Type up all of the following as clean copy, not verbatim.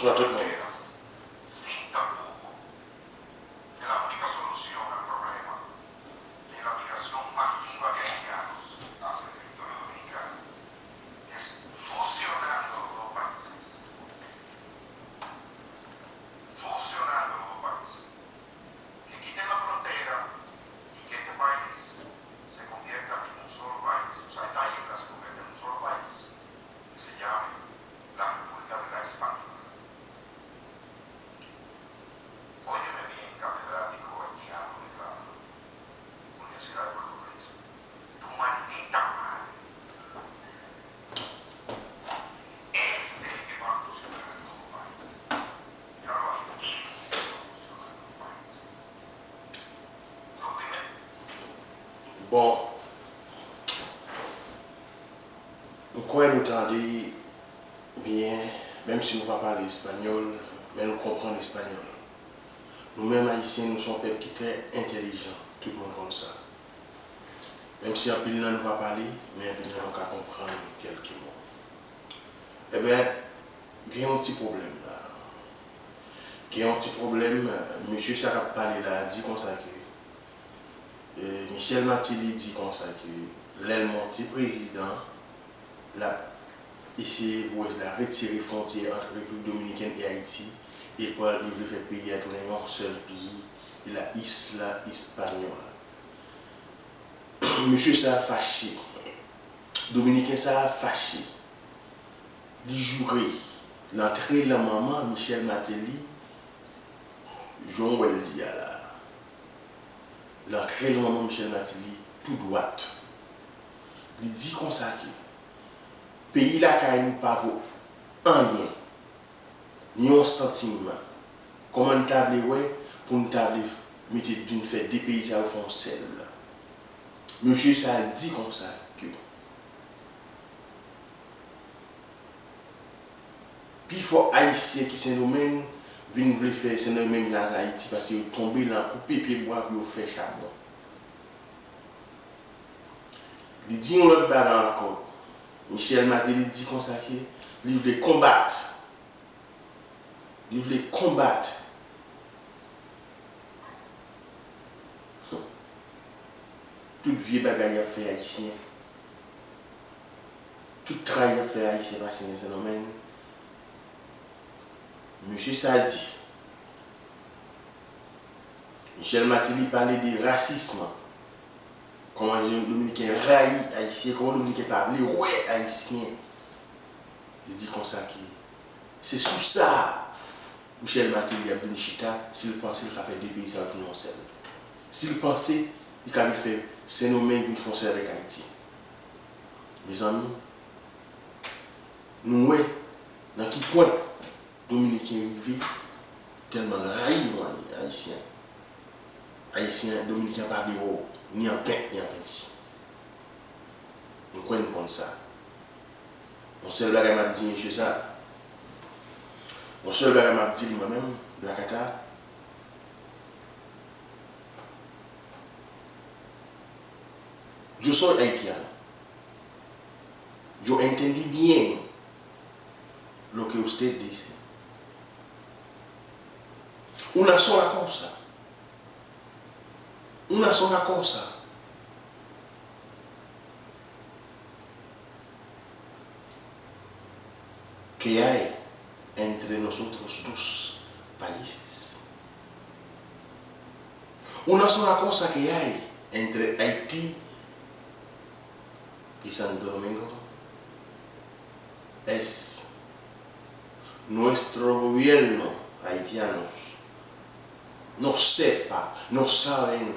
Bonsoir tout le monde. Sin tapujo, que la única solución al problema de la migración masiva de haitianos hacia el territorio dominicano es fusionando los dos países. Fusionando los dos países. Que quiten la frontera y que este país se convierta en un solo país. O sea, esta isla se convierta en un solo país que se llame la República de la España. Óyeme bien, catedrático haitiano de la Universidad de Puerto Príncipe. Tu maldita madre. Este es el que va a fusionar el nuevo país. Míralo ahí, este es el que va a fusionar el nuevo país. ¿Lo dime? Bon, nous croyons nous entendre bien, même si nous ne parlons pas l'espagnol, mais nous comprenons l'espagnol. Nous-mêmes haïtiens, nous sommes un peuple qui est très intelligent, tout le monde comme ça. Même si un peu de nous ne pas parler, mais un peu de nous peut comprendre quelques mots. Eh bien, il y a un petit problème là. Il y a un petit problème, monsieur Sarap parlé là, dit comme ça que Michel Martelly dit comme ça que l'Elmonti président l'a essayé pour la retirer frontière entre République Dominicaine et Haïti. Et pour il veut faire payer à tourner un seul pays, et la isla espagnole. Monsieur ça a fâché. Dominicain ça a fâché. Il jouerait l'entrée de la maman Michel Martelly, Jean Weldia là. L'entrée de la maman Michel Martelly, tout droite. Il dit comme ça que pays là qui nous pas vaut rien. Ni un sentiment. Comment nous t'avons ouais pour nous t'avons mettre d'une fait des pays à fond sel. Monsieur ça a dit comme ça que puis il faut haïtien qui c'est nous-mêmes viennent vouloir faire c'est nous-mêmes là en Haïti parce qu'ils tombé dans couper pied bois pour faire charbon. Il dit une autre bagarre encore. Michel Martelly dit comme ça que il veut combattre. Il voulait combattre. Toute vieux bagaille à faire haïtien. Tout travail à faire haïtien parce que c'est un phénomène. Monsieur Sadi. Michel Martelly parlait de racisme. Comment les Dominicains raillent haïtien, comment les Dominicains parlent, ouais haïtien. Il dit comme ça que c'est sous ça. Michel Martelly a venu chita, s'il pensait qu'il a fait des pays à tout le monde seul. S'il pensait qu'il avait fait c'est nous-mêmes qui font ça avec Haïti. Mes amis, nous, ouais, dans quel point Dominicain vit tellement raillé, Haïtien. Haïtien, Dominicain pas vivre ni en paix, ni en petit. Nous croyons comme ça. Mon seul bagage m'a dit, monsieur ça. Mon seul bagage m'a dit moi-même, la Qatar. Je suis haïtien. Je entendis bien ce que vous dites. Una sola cosa. Una sola cosa. Que hay entre nosotros dos países. Una sola cosa que hay entre Haití y Santo Domingo es nuestro gobierno haitianos no sepa, no saben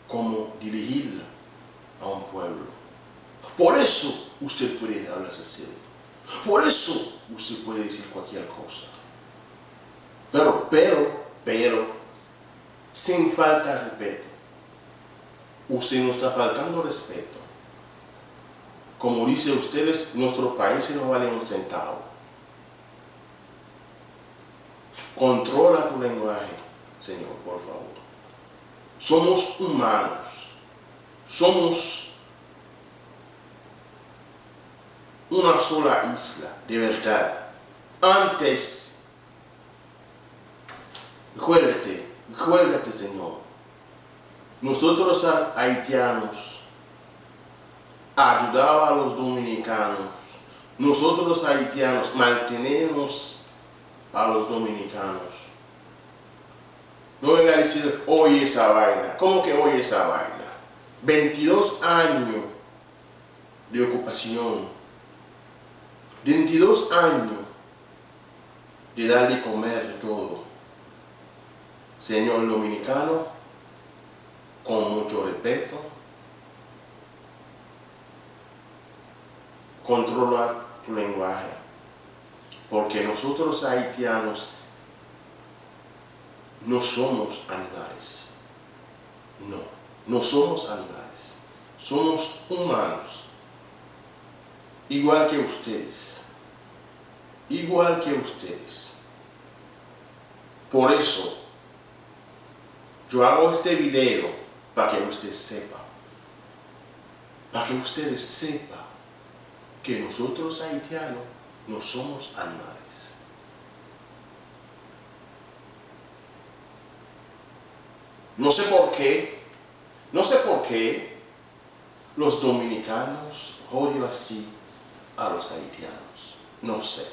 cómo dirigir a un pueblo. Por eso usted puede hablar así. Por eso usted puede decir cualquier cosa. Pero, sin falta de respeto. Usted no está faltando respeto. Como dice ustedes, nuestro país no vale un centavo. Controla tu lenguaje, Señor, por favor. Somos humanos. Somos una sola isla, de verdad. Antes recuérdate, Señor. Nosotros haitianos ayudamos a los dominicanos. Nosotros haitianos mantenemos a los dominicanos. No venga a decir, oye esa vaina. ¿Cómo que oye esa vaina? 22 años de ocupación. 22 años de dar de comer de todo. Señor dominicano, con mucho respeto, controla tu lenguaje, porque nosotros haitianos no somos animales. No somos animales. Somos humanos, igual que ustedes. Igual que ustedes. Por eso, yo hago este video para que ustedes sepan. Para que ustedes sepan que nosotros haitianos no somos animales. No sé por qué los dominicanos odian así a los haitianos. No sé.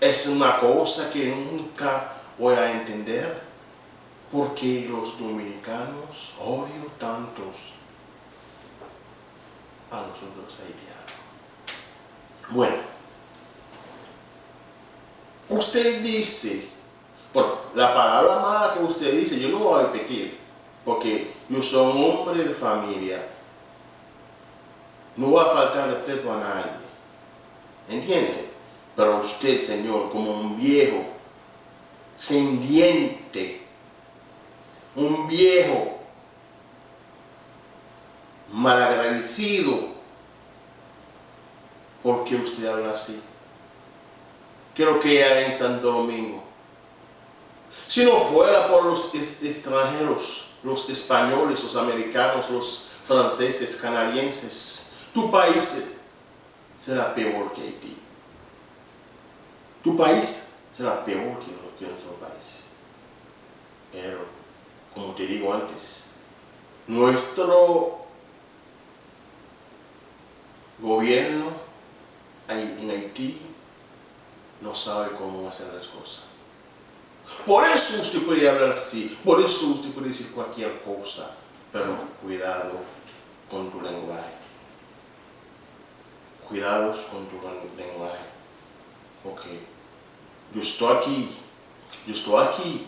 Es una cosa que nunca voy a entender, porque los dominicanos odian tantos a nosotros haitianos. Bueno, usted dice, por la palabra mala que usted dice, yo no voy a repetir, porque yo soy un hombre de familia. No voy a faltar respeto a nadie. ¿Entiende? Pero usted, Señor, como un viejo sin diente, un viejo malagradecido, ¿por qué usted habla así? Creo que ya en Santo Domingo, si no fuera por los extranjeros, los españoles, los americanos, los franceses, canadienses, tu país será peor que Haití. Tu país será peor que nuestro país. Pero, como te digo antes, nuestro gobierno en Haití no sabe cómo hacer las cosas. Por eso usted puede hablar así, por eso usted puede decir cualquier cosa, pero cuidado con tu lenguaje. Cuidados con tu lenguaje. Ok, yo estoy aquí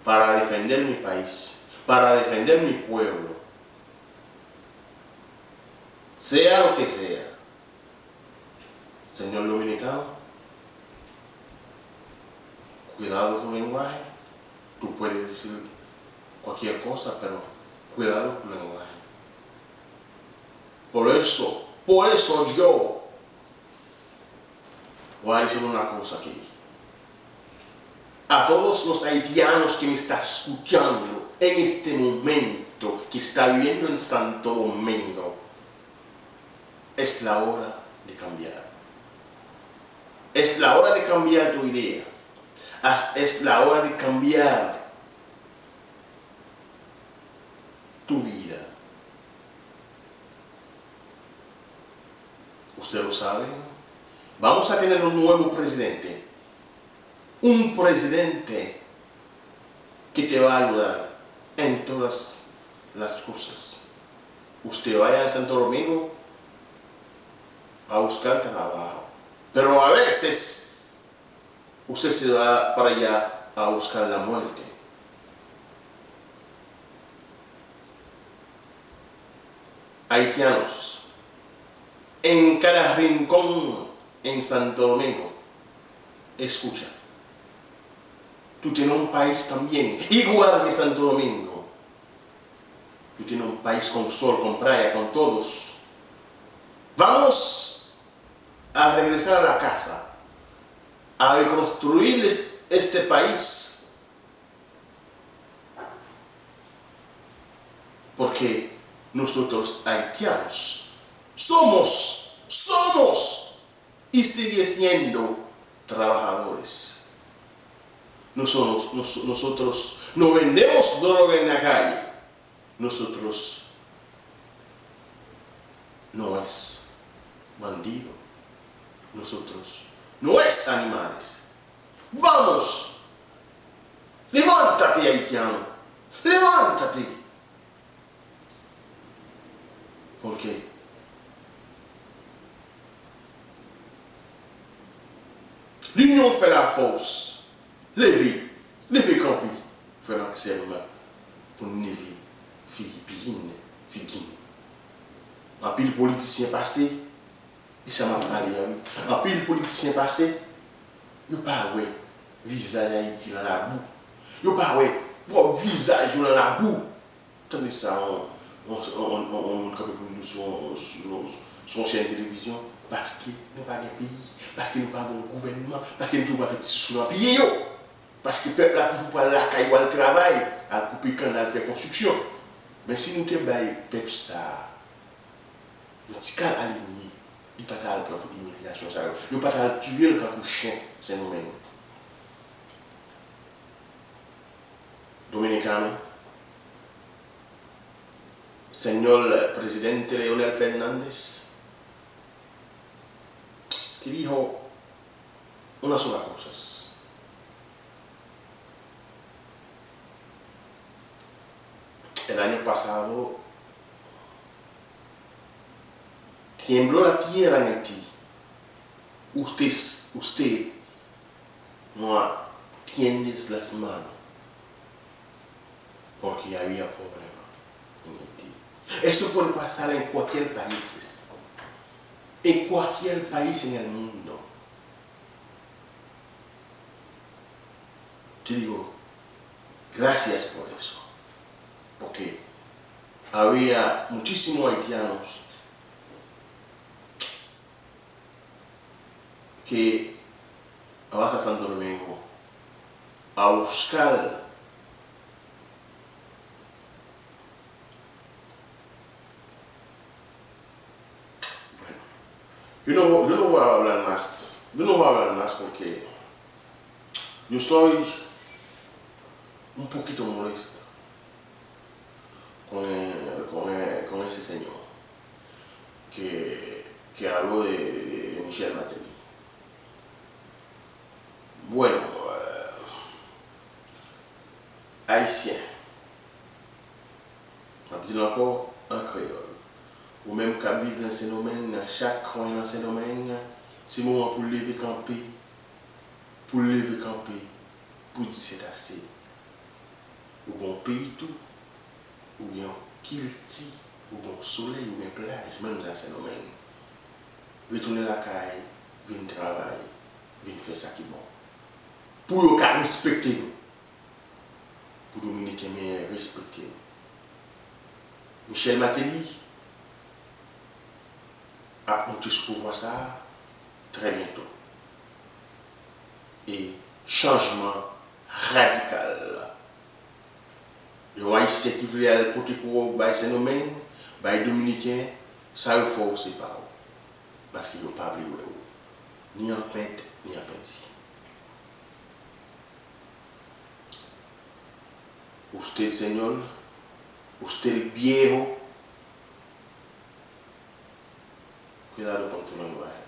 para defender mi país, para defender mi pueblo, sea lo que sea. Señor dominicano, cuidado tu lenguaje. Tú puedes decir cualquier cosa, pero cuidado tu lenguaje. Por eso yo voy a decir una cosa aquí. A todos los haitianos que me están escuchando en este momento, que está viviendo en Santo Domingo, es la hora de cambiar. Es la hora de cambiar tu idea. Es la hora de cambiar tu vida. Usted lo sabe. Vamos a tener un nuevo presidente. Un presidente que te va a ayudar en todas las cosas. Usted vaya a Santo Domingo a buscar trabajo. Pero a veces usted se va para allá a buscar la muerte. Haitianos, en cada rincón en Santo Domingo, escucha. Tú tienes un país también, igual que Santo Domingo. Tú tienes un país con sol, con playa, con todos. Vamos a regresar a la casa, a reconstruir este país. Porque nosotros haitianos somos y sigue siendo trabajadores. nosotros no vendemos droga en la calle. Nosotros no es bandido. Nosotros no es animales. Vamos, levántate, haitiano, levántate. Porque l'union fait la force. Levez campi, fait l'accès pour nous lever Philippines, Un pile politicien passé, et ça m'a parlé, un pile politicien passé, il n'y a pas ouais visage Haïti dans la boue. Il n'y a pas ouais propre visage dans la boue. Tenez ça, on capte pour nous sur une chaîne de télévision parce que nous pas de pays, parce que nous pas de gouvernement, parce que nous pas fait sous nos pieds. Parce que le peuple a toujours pas la caille ou le travail, à couper quand on fait construction. Mais si nous te baillons peuple ça, le petit cal aligné, il pas à le prendre pour l'immigration, il pas à le tuer le quand chien, c'est nous-mêmes. Dominicano, señor presidente Leonel Fernández, te dijo una sola cosa. El año pasado tembló la tierra en Haití. Usted no tiende las manos porque había problemas en Haití. Eso puede pasar en cualquier país. En cualquier país en el mundo. Te digo, gracias por eso. Porque había muchísimos haitianos que van a Santo Domingo a buscar yo no voy a hablar más porque yo estoy un poquito molesto con ese señor que habló de Michel Martelly. Bueno, haïtien, je dis encore en créole, ou même qu'à vivre dans ce domaine, chaque coin dans ce domaine, c'est le moment pour lever camper, pour dire c'est assez. Ou bon pays tout, ou bien kilti, ou bon soleil, ou bien plage, même dans ce domaine. Retourner la caille, venir travailler, venir faire ça qui est bon. Pour nous respecter nous. Pour Dominicains respecter nous. Michel Martelly a montré ce pouvoir ça très bientôt. Et changement radical. Les Haïtiens qui veulent aller porter pour les Saint-Domingue, les Dominicains, ça il faut aussi pas. Parce qu'ils n'ont pas vu ni en peinte, ni en peinture. Usted, señor, usted el viejo, cuidado con tu lenguaje.